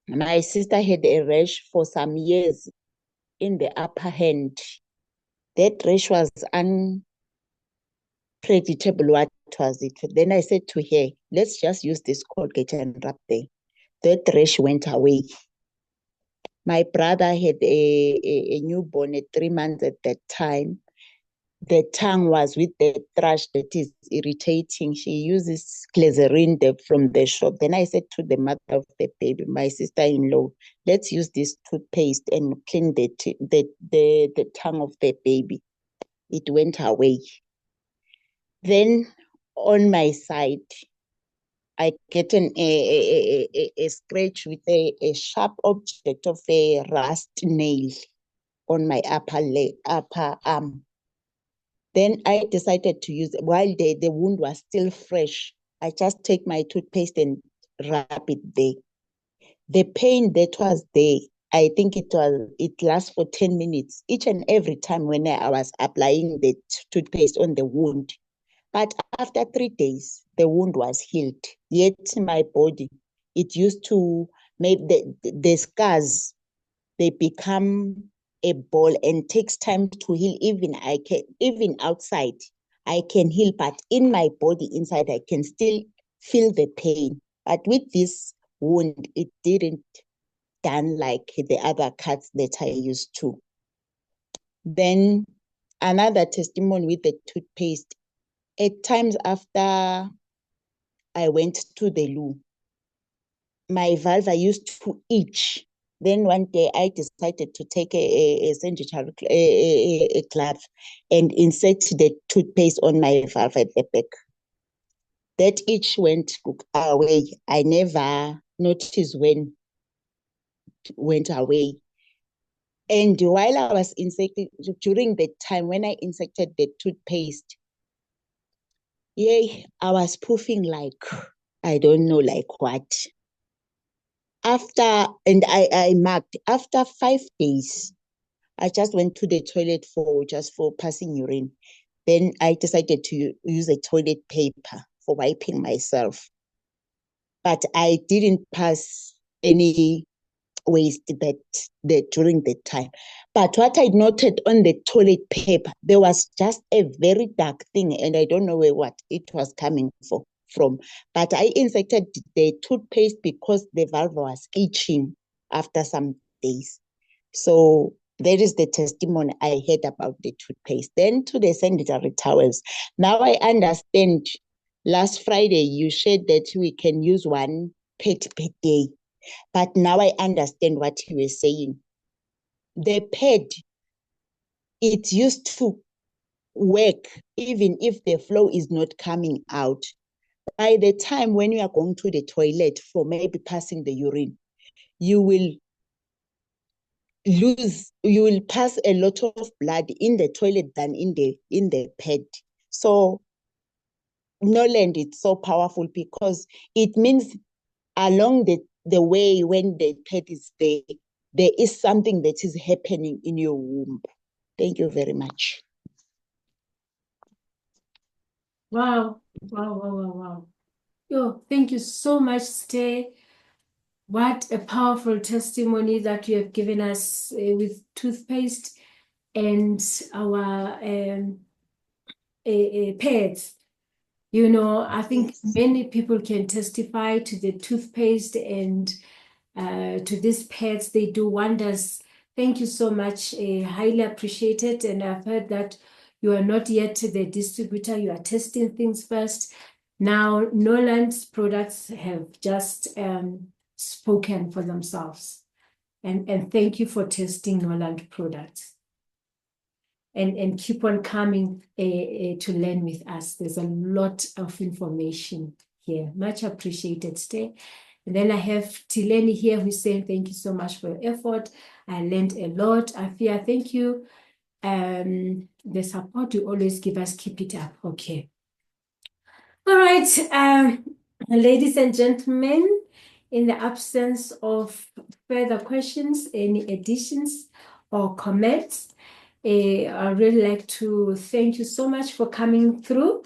My sister had a rash for some years in the upper hand. That rash was unpredictable. What was it? Then I said to her, let's just use this Colgate and rub there. That rash went away. My brother had a newborn at 3 months at that time. The tongue was with the thrush that is irritating. She uses glycerin from the shop. Then I said to the mother of the baby, my sister-in-law, let's use this toothpaste and clean the tongue of the baby. It went away. Then on my side, I get a scratch with a sharp object of a rust nail on my upper arm. Then I decided to use, while the wound was still fresh, I just take my toothpaste and rub it there. The pain that was there, I think it lasts for 10 minutes each and every time when I was applying the toothpaste on the wound. But after 3 days, the wound was healed. Yet my body, it used to make the scars, they become a ball and takes time to heal. Even outside, I can heal, but in my body inside, I can still feel the pain. But with this wound, it didn't done like the other cuts that I used to. Then another testimony with the toothpaste. At times after I went to the loo, my vulva used to itch. Then one day I decided to take a sanitary a glove and insert the toothpaste on my vulva at the back. That itch went away. I never noticed when it went away. And while I was injecting, during the time when I injected the toothpaste, yeah, I was poofing like, I don't know, like what. And I marked, after 5 days, I just went to the toilet for passing urine. Then I decided to use a toilet paper for wiping myself. But I didn't pass any waste during the time. But what I noted on the toilet paper, there was just a very dark thing, and I don't know what it was coming from. But I injected the toothpaste because the valve was itching after some days. So that is the testimony I had about the toothpaste. Then to the sanitary towels. Now I understand. Last Friday, you said that we can use one pad per day. But now I understand what you were saying. The pad, it used to work even if the flow is not coming out. By the time when you are going to the toilet for maybe passing the urine, you will pass a lot of blood in the toilet than in the pad. So Norland, it's so powerful because it means along the way when the pad is there is something that is happening in your womb. Thank you very much.
Wow, wow, wow, wow, wow. Yo, thank you so much, Stay. What a powerful testimony that you have given us with toothpaste and our pets. You know, I think
Yes.
many people can testify to the toothpaste and to these pets. They do wonders. Thank you so much. Highly appreciated. And I've heard that You are not yet the distributor. You are testing things first. Now, Norland's products have just spoken for themselves. And thank you for testing Norland products. And keep on coming to learn with us. There's a lot of information here. Much appreciated. Stay. And then I have Tileni here who's saying, thank you so much for your effort. I learned a lot. Afia, thank you. The support you always give us, keep it up. Okay. All right, ladies and gentlemen, in the absence of further questions, any additions or comments, I really like to thank you so much for coming through,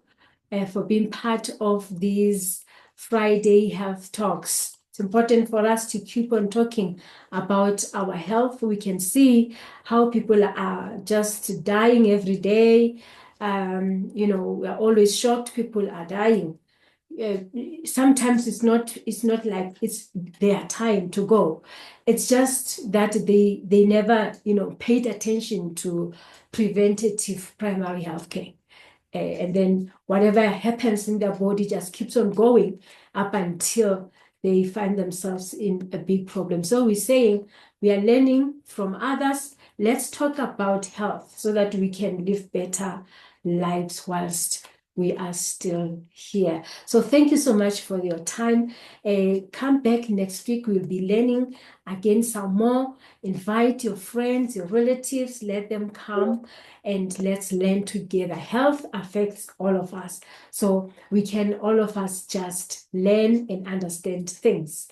for being part of these Friday health talks. It's important for us to keep on talking about our health. We can see how people are just dying every day. We're always shocked people are dying. Sometimes it's not like it's their time to go. It's just that they never paid attention to preventative primary health care. And then whatever happens in their body just keeps on going up until they find themselves in a big problem. So we're saying we are learning from others. Let's talk about health so that we can live better lives whilst we are still here. So thank you so much for your time. Come back next week. We'll be learning again some more. Invite your friends, your relatives, let them come and let's learn together. Health affects all of us. So we can all of us just learn and understand things.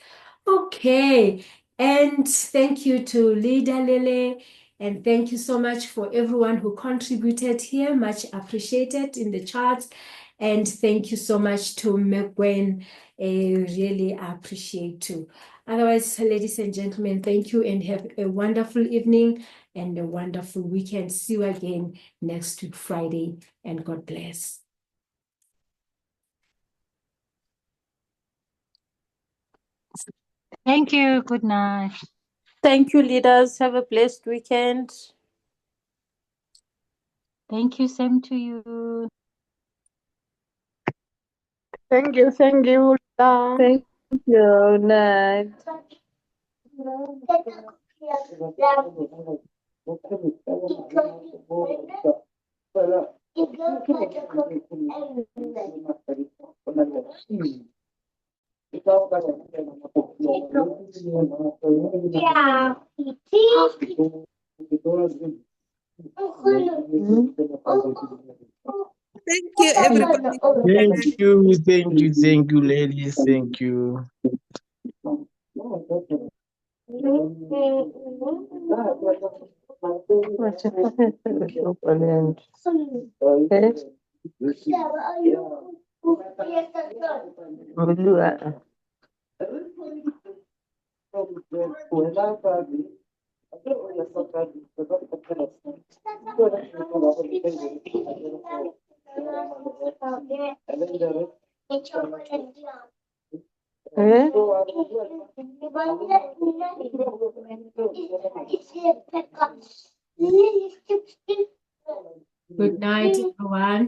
Okay. And thank you to Leader Lele. And thank you so much for everyone who contributed here. Much appreciated in the charts. And thank you so much to Megwen. Really appreciate too. Otherwise, ladies and gentlemen, thank you and have a wonderful evening and a wonderful weekend. See you again next week, Friday, and God bless.
Thank you. Good night.
Thank you, leaders. Have a blessed weekend.
Thank you. Same to you.
Thank you, Lisa.
Thank you. Night.
Yeah.
Thank you, everybody.
Thank you, ladies. Thank you.
Good night, everyone.